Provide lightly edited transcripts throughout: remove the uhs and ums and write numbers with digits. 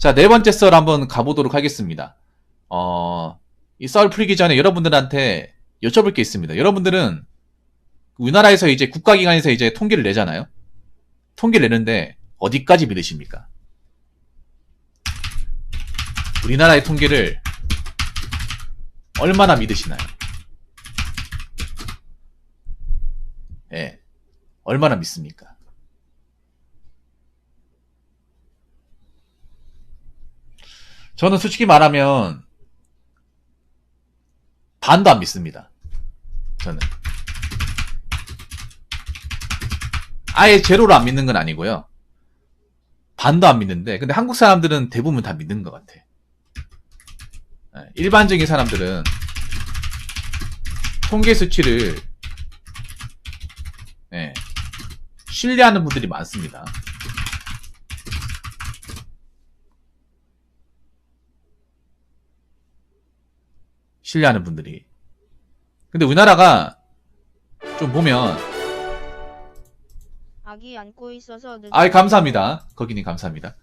자, 네 번째 썰 한번 가보도록 하겠습니다. 이 썰 풀기 전에 여러분들한테 여쭤볼 게 있습니다. 여러분들은 우리나라에서 이제 국가기관에서 이제 통계를 내잖아요. 통계를 내는데 어디까지 믿으십니까? 우리나라의 통계를 얼마나 믿으시나요? 예, 얼마나 믿습니까? 저는 솔직히 말하면 반도 안 믿습니다. 저는 아예 제로로 안 믿는 건 아니고요. 반도 안 믿는데, 근데 한국 사람들은 대부분 다 믿는 것 같아. 일반적인 사람들은 통계 수치를 신뢰하는 분들이 많습니다. 신뢰하는 분들이. 근데 우리나라가 좀 보면 아기 안고 있어서 아이 감사합니다. 거기님 감사합니다.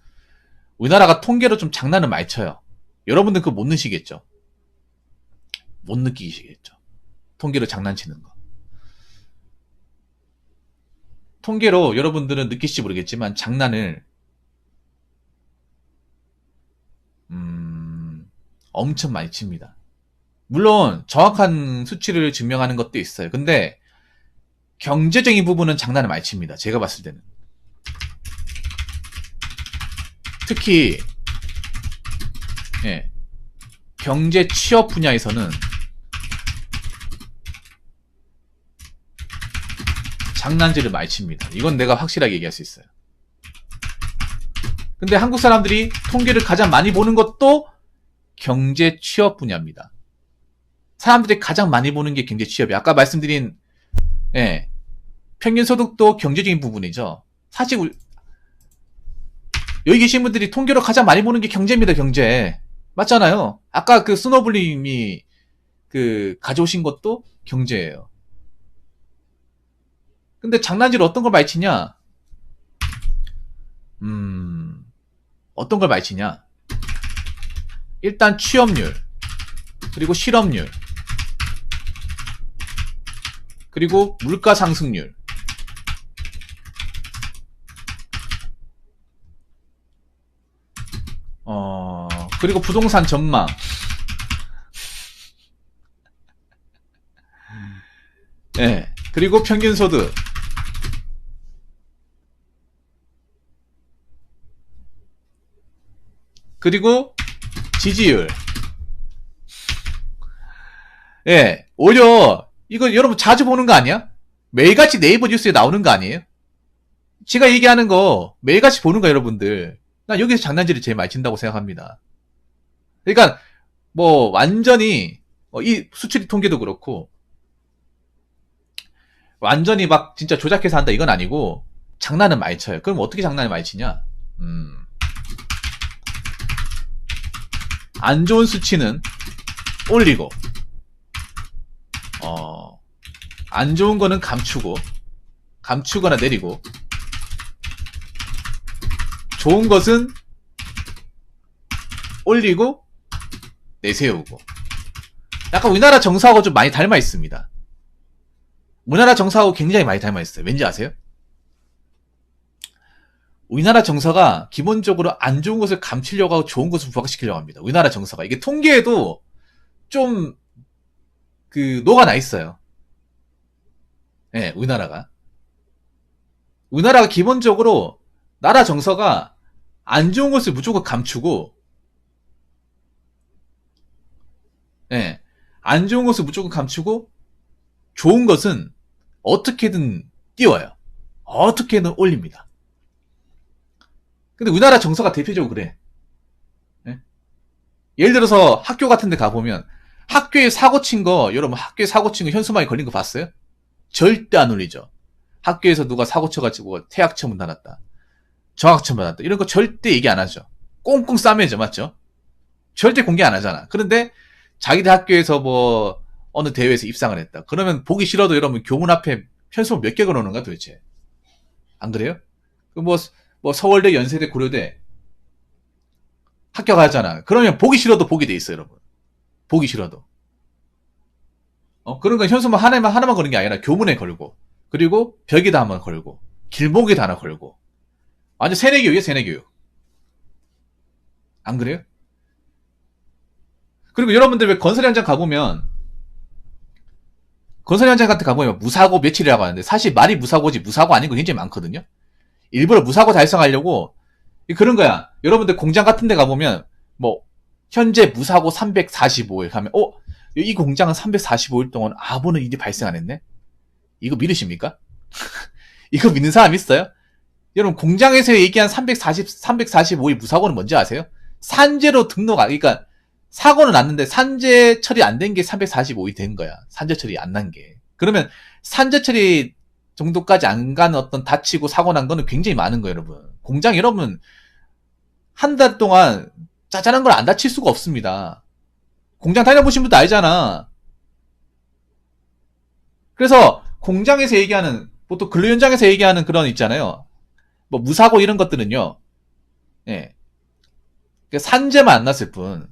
우리나라가 통계로 좀 장난을 많이 쳐요. 여러분들 그거 못 느끼시겠죠? 못 느끼시겠죠? 통계로 장난치는 거. 통계로 여러분들은 느끼실지 모르겠지만 장난을 엄청 많이 칩니다. 물론 정확한 수치를 증명하는 것도 있어요. 근데 경제적인 부분은 장난을 많이 칩니다. 제가 봤을 때는. 특히 경제 취업 분야에서는 장난질을 많이 칩니다. 이건 내가 확실하게 얘기할 수 있어요. 근데 한국 사람들이 통계를 가장 많이 보는 것도 경제 취업 분야입니다. 사람들이 가장 많이 보는 게 경제 취업이에요. 아까 말씀드린 평균 소득도 경제적인 부분이죠. 사실 여기 계신 분들이 통계로 가장 많이 보는 게 경제입니다. 경제. 맞잖아요. 아까 그 스노블님이 그 가져오신 것도 경제예요. 근데 장난질 어떤 걸 많이 치냐? 어떤 걸 많이 치냐? 일단 취업률, 그리고 실업률, 그리고 물가 상승률, 그리고 부동산 전망, 그리고 평균 소득, 그리고 지지율. 오히려 이거 여러분 자주 보는 거 아니야? 매일같이 네이버 뉴스에 나오는 거 아니에요? 제가 얘기하는 거 매일같이 보는 거 여러분들. 난 여기서 장난질을 제일 많이 친다고 생각합니다. 그러니까 뭐 완전히 이 수출 통계도 그렇고 완전히 막 진짜 조작해서 한다 이건 아니고 장난은 많이 쳐요. 그럼 어떻게 장난을 많이 치냐? 안 좋은 수치는 올리고 안 좋은 거는 감추거나 내리고 좋은 것은 올리고 내세우고. 약간 우리나라 정서하고 좀 많이 닮아 있습니다. 우리나라 정서하고 굉장히 많이 닮아 있어요. 왠지 아세요? 우리나라 정서가 기본적으로 안 좋은 것을 감추려고 하고 좋은 것을 부각시키려고 합니다. 우리나라 정서가. 이게 통계에도 좀 녹아나 있어요. 우리나라가. 우리나라가 기본적으로 나라 정서가 안 좋은 것을 무조건 감추고 안 좋은 것을 무조건 감추고 좋은 것은 어떻게든 띄워요. 어떻게든 올립니다. 근데 우리나라 정서가 대표적으로 그래. 예를 들어서 학교 같은 데 가보면 학교에 사고 친 거, 여러분 학교에 사고 친 거 현수막에 걸린 거 봤어요? 절대 안 올리죠. 학교에서 누가 사고 쳐가지고 퇴학처분 받았다, 정학처분 받았다, 이런 거 절대 얘기 안 하죠. 꽁꽁 싸매죠. 맞죠? 절대 공개 안 하잖아. 그런데 자기들 학교에서 뭐 어느 대회에서 입상을 했다. 그러면 보기 싫어도 여러분 교문 앞에 현수막 몇 개 걸어놓는 거야 도대체. 안 그래요? 뭐 서울대, 연세대, 고려대 합격하잖아. 그러면 보기 싫어도 보게 돼 있어요, 여러분. 보기 싫어도. 그런 건 현수막 하나만 거는 게 아니라 교문에 걸고, 그리고 벽에다 한번 걸고, 길목에다 하나 걸고. 완전 세뇌교육이에요, 세뇌교육. 안 그래요? 그리고 여러분들 왜 건설 현장 가보면, 건설 현장 같은 데 가보면 무사고 며칠이라고 하는데, 사실 말이 무사고지 무사고 아닌 거 굉장히 많거든요? 일부러 무사고 달성하려고, 그런 거야. 여러분들 공장 같은 데 가보면, 뭐, 현재 무사고 345일 하면, 이 공장은 345일 동안 아무런 일이 발생 안 했네? 이거 믿으십니까? 이거 믿는 사람 있어요? 여러분, 공장에서 얘기한 345일 무사고는 뭔지 아세요? 산재로 그러니까, 사고는 났는데 산재 처리 안 된 게 345일 된 거야. 산재 처리 안 난 게. 그러면 산재 처리 정도까지 안 간 어떤 다치고 사고 난 거는 굉장히 많은 거예요, 여러분. 공장 여러분, 한 달 동안 짜잘한 걸 안 다칠 수가 없습니다. 공장 다녀보신 분도 알잖아. 그래서 공장에서 얘기하는, 보통 근로 현장에서 얘기하는 그런 있잖아요. 뭐 무사고 이런 것들은요. 예. 산재만 안 났을 뿐.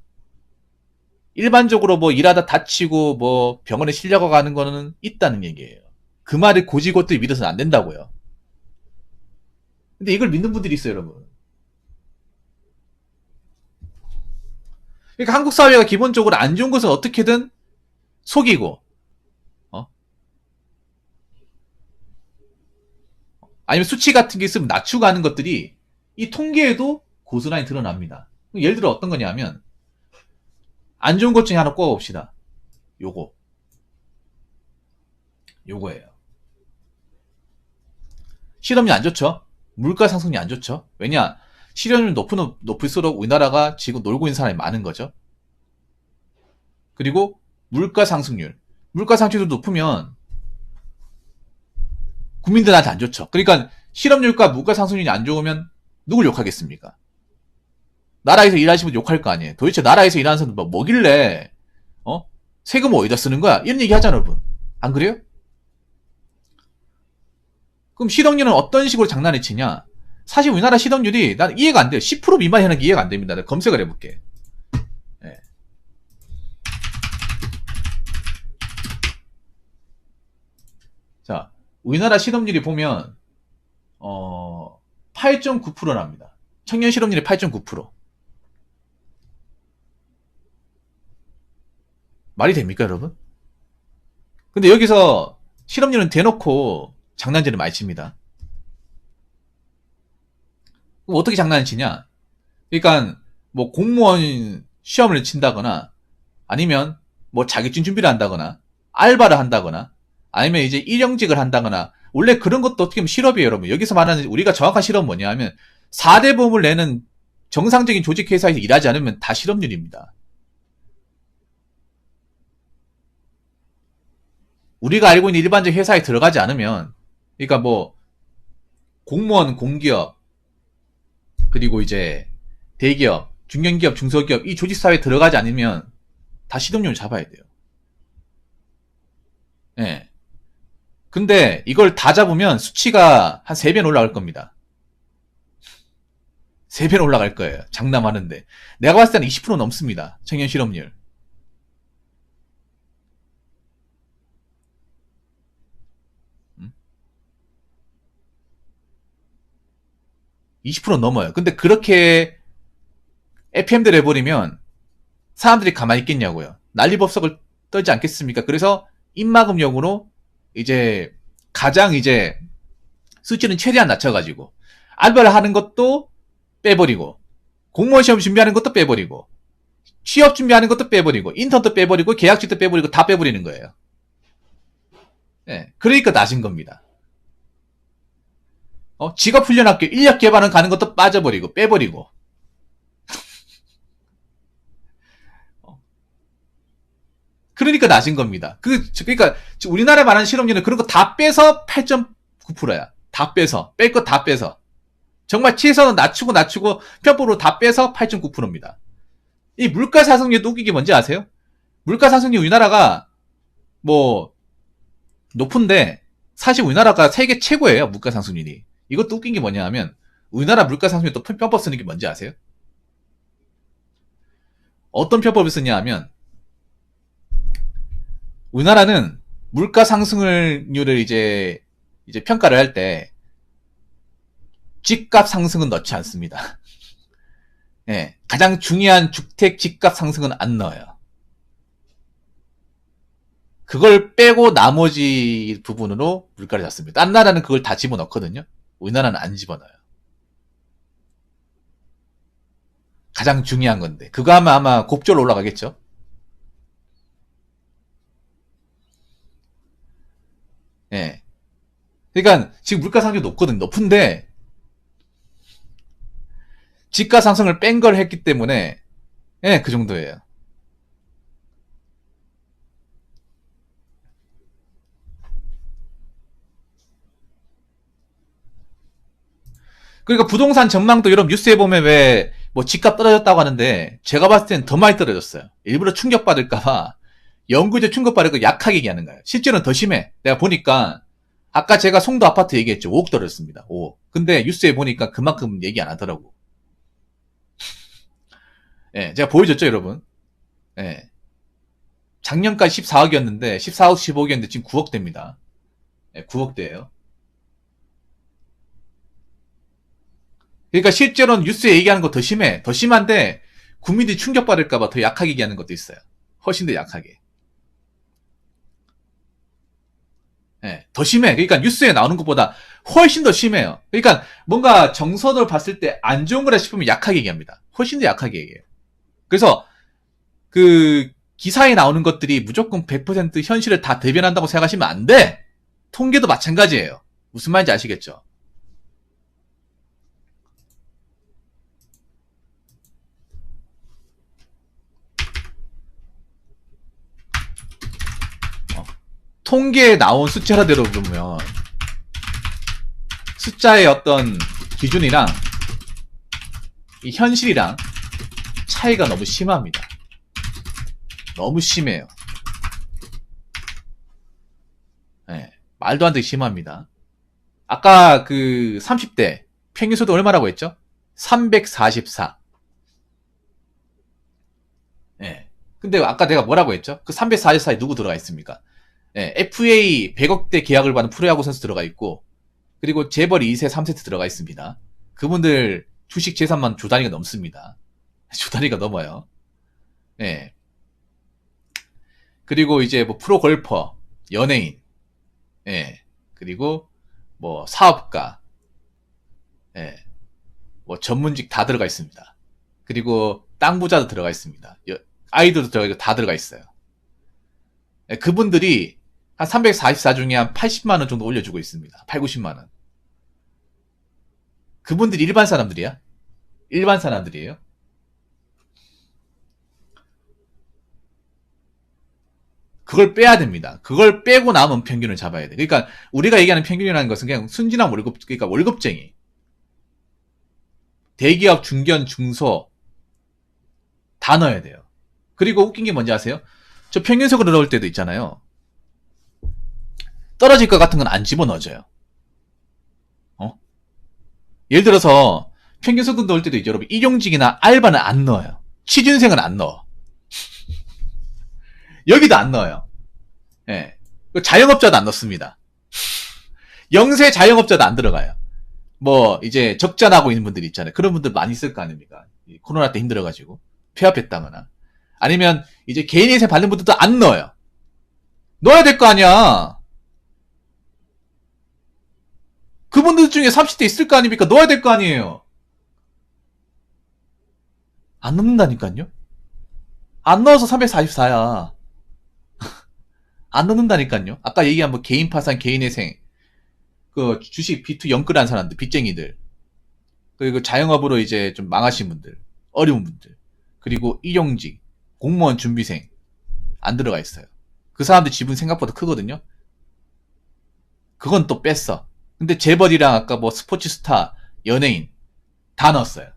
일반적으로 뭐 일하다 다치고 뭐 병원에 실려가 가는 거는 있다는 얘기예요. 그 말을 고지고대로 믿어서는 안 된다고요. 근데 이걸 믿는 분들이 있어요, 여러분. 그러니까 한국 사회가 기본적으로 안 좋은 것은 어떻게든 속이고, 아니면 수치 같은 게 있으면 낮추고 하는 것들이 이 통계에도 고스란히 드러납니다. 예를 들어 어떤 거냐면, 안 좋은 것 중에 하나 꼽아봅시다. 요거예요. 실업률 안 좋죠? 물가 상승률 안 좋죠? 왜냐? 실업률 높을수록 우리나라가 지금 놀고 있는 사람이 많은 거죠. 그리고 물가 상승률. 물가 상승률도 높으면 국민들한테 안 좋죠. 그러니까 실업률과 물가 상승률이 안 좋으면 누굴 욕하겠습니까? 나라에서 일하시면 욕할 거 아니에요. 도대체 나라에서 일하는 사람들 뭐길래 세금 어디다 쓰는 거야? 이런 얘기 하잖아, 여러분. 안 그래요? 그럼 실업률은 어떤 식으로 장난을 치냐? 사실 우리나라 실업률이 난 이해가 안 돼요. 10% 미만이 하는 게 이해가 안 됩니다. 내가 검색을 해볼게. 네. 자, 우리나라 실업률이 보면 8.9%랍니다. 청년 실업률이 8.9%. 말이 됩니까, 여러분? 근데 여기서 실업률은 대놓고 장난질을 많이 칩니다. 그럼 어떻게 장난을 치냐? 그러니까 뭐 공무원 시험을 친다거나 아니면 뭐 자격증 준비를 한다거나 알바를 한다거나 아니면 이제 일용직을 한다거나 원래 그런 것도 어떻게 보면 실업이에요, 여러분. 여기서 말하는 우리가 정확한 실업은 뭐냐 하면 4대 보험을 내는 정상적인 조직회사에서 일하지 않으면 다 실업률입니다. 우리가 알고 있는 일반적 회사에 들어가지 않으면, 그러니까 뭐 공무원, 공기업, 그리고 이제 대기업, 중견기업, 중소기업 이 조직사회에 들어가지 않으면 다 실업률을 잡아야 돼요. 예. 네. 근데 이걸 다 잡으면 수치가 한 3배는 올라갈 겁니다. 3배는 올라갈 거예요. 장담하는데. 내가 봤을 때는 20% 넘습니다. 청년 실업률. 20% 넘어요. 근데 그렇게 FM대로 해버리면 사람들이 가만히 있겠냐고요. 난리법석을 떨지 않겠습니까? 그래서 입막음용으로 이제 가장 이제 수치는 최대한 낮춰가지고 알바를 하는 것도 빼버리고 공무원 시험 준비하는 것도 빼버리고 취업 준비하는 것도 빼버리고 인턴도 빼버리고 계약직도 빼버리고 다 빼버리는 거예요. 네, 그러니까 낮은 겁니다. 직업훈련학교 인력개발은 가는 것도 빠져버리고 빼버리고 그러니까 낮은 겁니다. 그러니까 우리나라에 말하는 실업률은 그런 거 다 빼서 8.9%야. 다 빼서 뺄 거 다 빼서 정말 최선은 낮추고 편법으로 다 빼서 8.9%입니다. 이 물가 상승률 웃긴 게 뭔지 아세요? 물가 상승률 우리나라가 뭐 높은데 사실 우리나라가 세계 최고예요. 물가 상승률이. 이것도 웃긴 게 뭐냐 하면 우리나라 물가 상승률 또 편법 쓰는 게 뭔지 아세요? 어떤 편법을 쓰냐 하면, 우리나라는 물가 상승률을 이제 평가를 할 때, 집값 상승은 넣지 않습니다. 예, 가장 중요한 주택 집값 상승은 안 넣어요. 그걸 빼고 나머지 부분으로 물가를 잡습니다. 딴 나라는 그걸 다 집어넣거든요. 우리나라는 안 집어넣어요. 가장 중요한 건데. 그거 하면 아마 곡절로 올라가겠죠? 예. 그러니까 지금 물가 상승이 높거든요. 높은데 집가 상승을 뺀 걸 했기 때문에 예, 그 정도예요. 그러니까 부동산 전망도 이런 뉴스에 보면 왜 뭐 집값 떨어졌다고 하는데 제가 봤을 때는 더 많이 떨어졌어요. 일부러 충격받을까봐 연구제 충격받을까 약하게 얘기하는 거예요. 실제로는 더 심해. 내가 보니까 아까 제가 송도 아파트 얘기했죠. 5억 떨어졌습니다. 5억. 근데 뉴스에 보니까 그만큼 얘기 안 하더라고. 예, 제가 보여줬죠, 여러분. 예. 작년까지 14억이었는데 14억, 15억이었는데 지금 9억 대입니다. 예, 9억 대예요. 그러니까 실제로는 뉴스에 얘기하는 거 더 심해. 더 심한데 국민들이 충격받을까봐 더 약하게 얘기하는 것도 있어요. 훨씬 더 약하게. 예, 더 심해. 그러니까 뉴스에 나오는 것보다 훨씬 더 심해요. 그러니까 뭔가 정서를 봤을 때 안 좋은 거라 싶으면 약하게 얘기합니다. 훨씬 더 약하게 얘기해요. 그래서 그 기사에 나오는 것들이 무조건 100% 현실을 다 대변한다고 생각하시면 안 돼. 통계도 마찬가지예요. 무슨 말인지 아시겠죠? 통계에 나온 숫자대로 보면 숫자의 어떤 기준이랑 이 현실이랑 차이가 너무 심합니다. 너무 심해요. 네, 말도 안 되게 심합니다. 아까 그 30대 평균 소득 얼마라고 했죠? 344. 네. 근데 아까 내가 뭐라고 했죠? 그 344에 누구 들어가 있습니까? 네, FA 100억대 계약을 받은 프로야구 선수 들어가 있고, 그리고 재벌 2세 3세트 들어가 있습니다. 그분들 주식 재산만 조 단위가 넘습니다. 조 단위가 넘어요. 예. 그리고 이제 뭐 프로 골퍼, 연예인, 예. 그리고 뭐 사업가, 예. 뭐 전문직 다 들어가 있습니다. 그리고 땅 부자도 들어가 있습니다. 아이들도 들어가 있고 다 들어가 있어요. 예, 그분들이 한 344 중에 한 80만 원 정도 올려주고 있습니다. 8, 90만 원. 그분들이 일반 사람들이야? 일반 사람들이에요? 그걸 빼야 됩니다. 그걸 빼고 남은 평균을 잡아야 돼. 그러니까 우리가 얘기하는 평균이라는 것은 그냥 순진한 월급, 그러니까 월급쟁이. 대기업, 중견, 중소 다 넣어야 돼요. 그리고 웃긴 게 뭔지 아세요? 저 평균석으로 넣을 때도 있잖아요. 떨어질 것 같은 건 안 집어넣어줘요. 어? 예를 들어서 평균석으로 넣을 때도 있죠. 여러분, 일용직이나 알바는 안 넣어요. 취준생은 안 넣어. 여기도 안 넣어요. 예. 자영업자도 안 넣습니다. 영세 자영업자도 안 들어가요. 뭐 이제 적자 나고 있는 분들 있잖아요. 그런 분들 많이 있을 거 아닙니까? 코로나 때 힘들어가지고 폐업했다거나 아니면 이제 개인 인생 받는 분들도 안 넣어요. 넣어야 될 거 아니야. 그분들 중에 30대 있을 거 아닙니까? 넣어야 될 거 아니에요. 안 넣는다니까요. 안 넣어서 344야. 안 넣는다니까요. 아까 얘기한 뭐 개인 파산, 개인 회생, 그 주식 B2 영끌한 사람들, 빚쟁이들, 그리고 자영업으로 이제 좀 망하신 분들, 어려운 분들, 그리고 일용직, 공무원 준비생 안 들어가 있어요. 그 사람들 지분 생각보다 크거든요. 그건 또 뺐어. 근데 재벌이랑 아까 뭐 스포츠 스타, 연예인 다 넣었어요.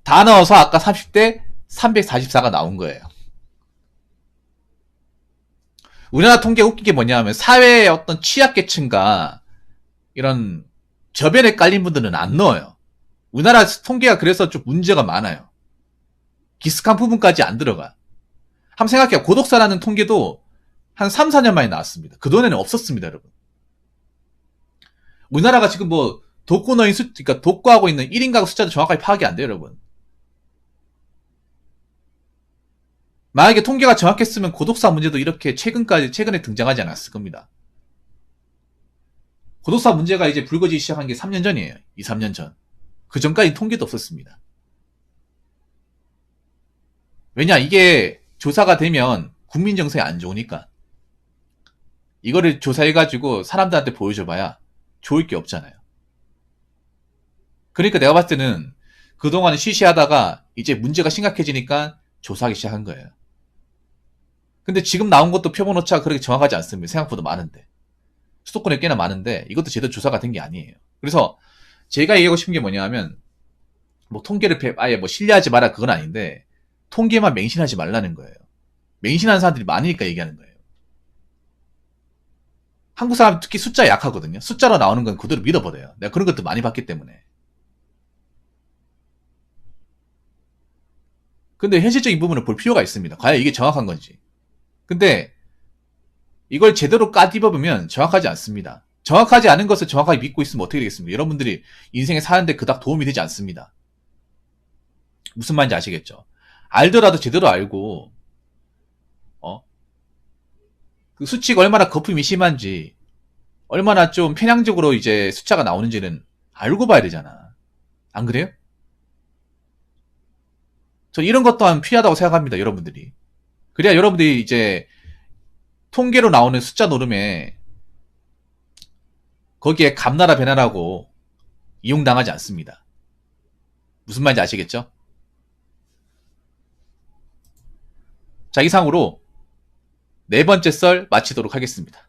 다 넣어서 아까 30대 344가 나온 거예요. 우리나라 통계 웃긴 게 뭐냐면 사회의 어떤 취약계층과 이런 저변에 깔린 분들은 안 넣어요. 우리나라 통계가 그래서 좀 문제가 많아요. 기스한 부분까지 안 들어가. 한번 생각해요. 고독사라는 통계도 한 3, 4년 만에 나왔습니다. 그동안에는 없었습니다, 여러분. 우리나라가 지금 뭐 독거노인 그러니까 독거하고 있는 1인 가구 숫자도 정확하게 파악이 안 돼요, 여러분. 만약에 통계가 정확했으면 고독사 문제도 이렇게 최근에 등장하지 않았을 겁니다. 고독사 문제가 이제 불거지기 시작한 게 3년 전이에요. 2, 3년 전. 그 전까지 통계도 없었습니다. 왜냐, 이게 조사가 되면 국민 정서에 안 좋으니까. 이거를 조사해가지고 사람들한테 보여줘봐야 좋을 게 없잖아요. 그러니까 내가 봤을 때는 그동안 쉬쉬하다가 이제 문제가 심각해지니까 조사하기 시작한 거예요. 근데 지금 나온 것도 표본 오차가 그렇게 정확하지 않습니다. 생각보다 많은데. 수도권에 꽤나 많은데 이것도 제대로 조사가 된 게 아니에요. 그래서 제가 얘기하고 싶은 게 뭐냐 하면 뭐 통계를 아예 뭐 신뢰하지 마라 그건 아닌데 통계만 맹신하지 말라는 거예요. 맹신하는 사람들이 많으니까 얘기하는 거예요. 한국 사람 특히 숫자에 약하거든요. 숫자로 나오는 건 그대로 믿어버려요. 내가 그런 것도 많이 봤기 때문에. 근데 현실적인 부분을 볼 필요가 있습니다. 과연 이게 정확한 건지. 근데 이걸 제대로 까뒤집어보면 정확하지 않습니다. 정확하지 않은 것을 정확하게 믿고 있으면 어떻게 되겠습니까? 여러분들이 인생에 사는데 그닥 도움이 되지 않습니다. 무슨 말인지 아시겠죠? 알더라도 제대로 알고 그 수치가 얼마나 거품이 심한지 얼마나 좀 편향적으로 이제 숫자가 나오는지는 알고 봐야 되잖아. 안 그래요? 저 이런 것 또한 필요하다고 생각합니다. 여러분들이. 그래야 여러분들이 이제 통계로 나오는 숫자 노름에 거기에 감나라 배나라고 이용당하지 않습니다. 무슨 말인지 아시겠죠? 자, 이상으로 네 번째 썰 마치도록 하겠습니다.